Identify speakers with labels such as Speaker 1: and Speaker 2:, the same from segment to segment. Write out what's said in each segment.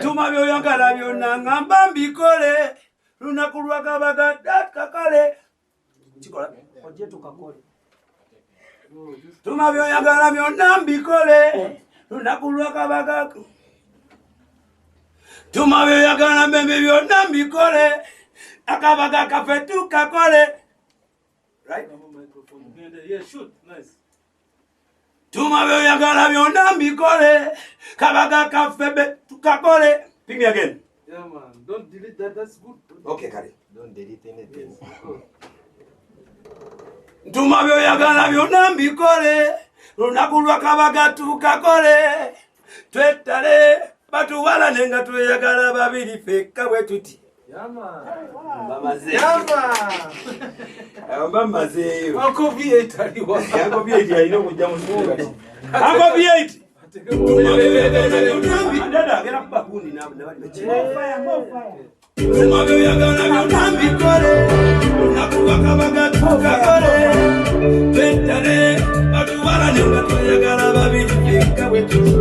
Speaker 1: Tuma byo yangala byonna ngamba mbikole lunakulwa kabaga kakale chikola oje tukakole tuma byo yangala byonna mbikole lunakulwa kabaga tuma byo yangala mbembe byonna mbikole akabaga kafe tukakole right yeah shoot nice tuma byo yangala byonna mbikole kabaga kafe tukakole pick me again.
Speaker 2: Yeah, man. Don't delete that. That's good.
Speaker 1: Okay, Kari.
Speaker 3: Don't delete anything.
Speaker 1: Tuma byo yagala byonna mbikole lunakulwa kabaga tukakole twetale batuwala nenga tuyagala babiri feka bwe tuti.
Speaker 2: Yeah, man.
Speaker 1: Bamaze.
Speaker 2: Yeah, man.
Speaker 1: Bamaze.
Speaker 2: Uncle V8 aliwa.
Speaker 1: Uncle V8 alina kujja mu school. Uncle V8. Dada gera kubakundi na bali. Tuma byo yagala byonna mbikole lunakulwa kabaga tukakole twetale batuwala nenga tuyagala babiri feka bwe tuti.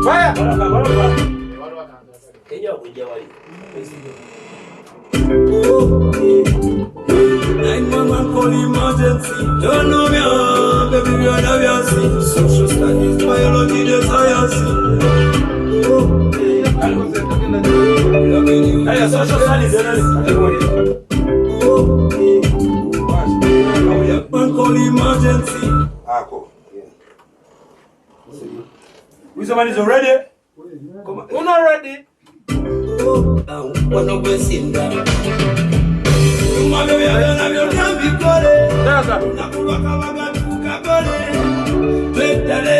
Speaker 2: Fire.
Speaker 1: Kenya kujja wali. 911 call emergency. Don't know me, baby, you're not your social studies, biology, the science. Hey, social studies, call emergency. Ako. We somebody's already? Come on.
Speaker 2: We're not ready.
Speaker 1: One of us in there. Tuma byo yagala byonna mbikole lunakulwa kabaga tukakole twetale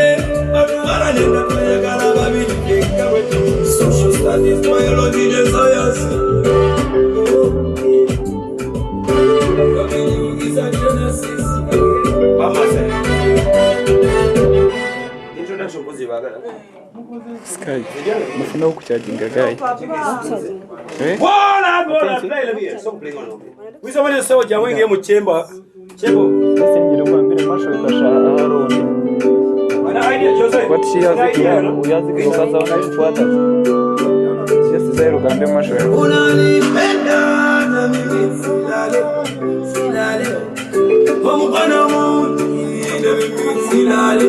Speaker 1: batuwala nenga tuyagala babiri feka bwe tuti. Social studies, biology, the science. Is Genesis. Introduction kuzi bagala.
Speaker 4: Sky. Mufuna okucharginga guy.
Speaker 1: Wala play le bien. Stop playing on. We somebody saw Jawenge mu chamber. Chamber.
Speaker 4: Sengiro kwambire masho kasha Aaron.
Speaker 1: Wana idea Jose.
Speaker 4: What she has to uyazi kukaza wanafuata. Just zero gambe masho.
Speaker 1: Unanipenda na mimi silale. Mkono muti na mimi silale.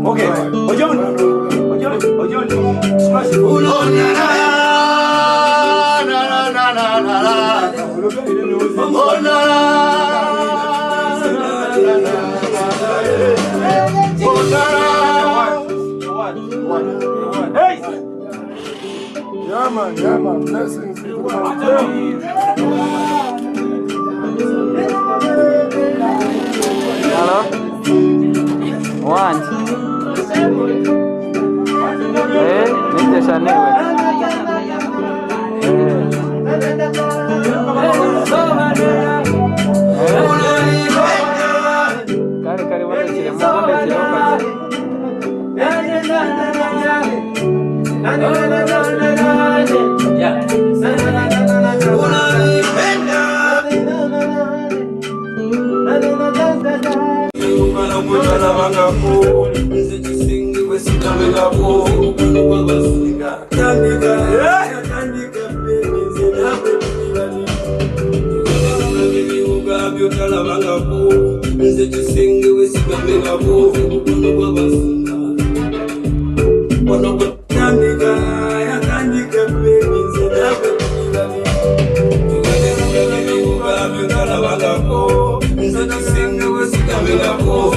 Speaker 1: Okay, Ojon. Smash it. Hey!
Speaker 2: Yeah, man. Blessings.
Speaker 4: Hello? One. Nije shanewe. Kari wale chile mbona chile okazi. Yeah.
Speaker 1: umana mwetala wangako nze chisingi wesikamengapo wabasinga tandika baby nze nawe baby ugambyo tala wangako nze chisingi wesikamengapo wabasinga wano tandika baby nze nawe baby ugambyo tala wangako nze chisingi wesikamengapo.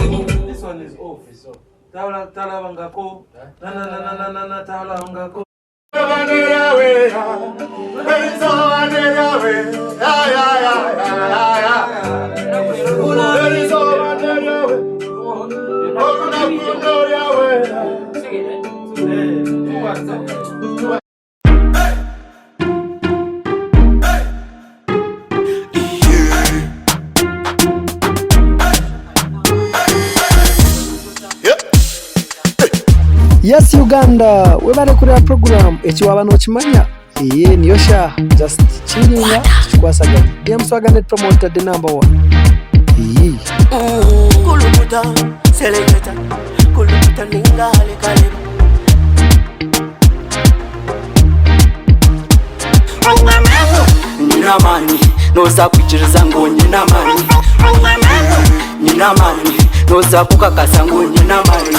Speaker 1: This one is off, so tala wangako na tala wangako.
Speaker 3: Yes Uganda, we bari kuri program ekiwaba no kimanya niyo sha just chilling tukwasaga DM Swaganet promoter the number 1
Speaker 5: kulubuta selector kulubuta ningale kale nina mani noza kuchiriza ngo nina mani nina mani noza kukakasa ngo nina mani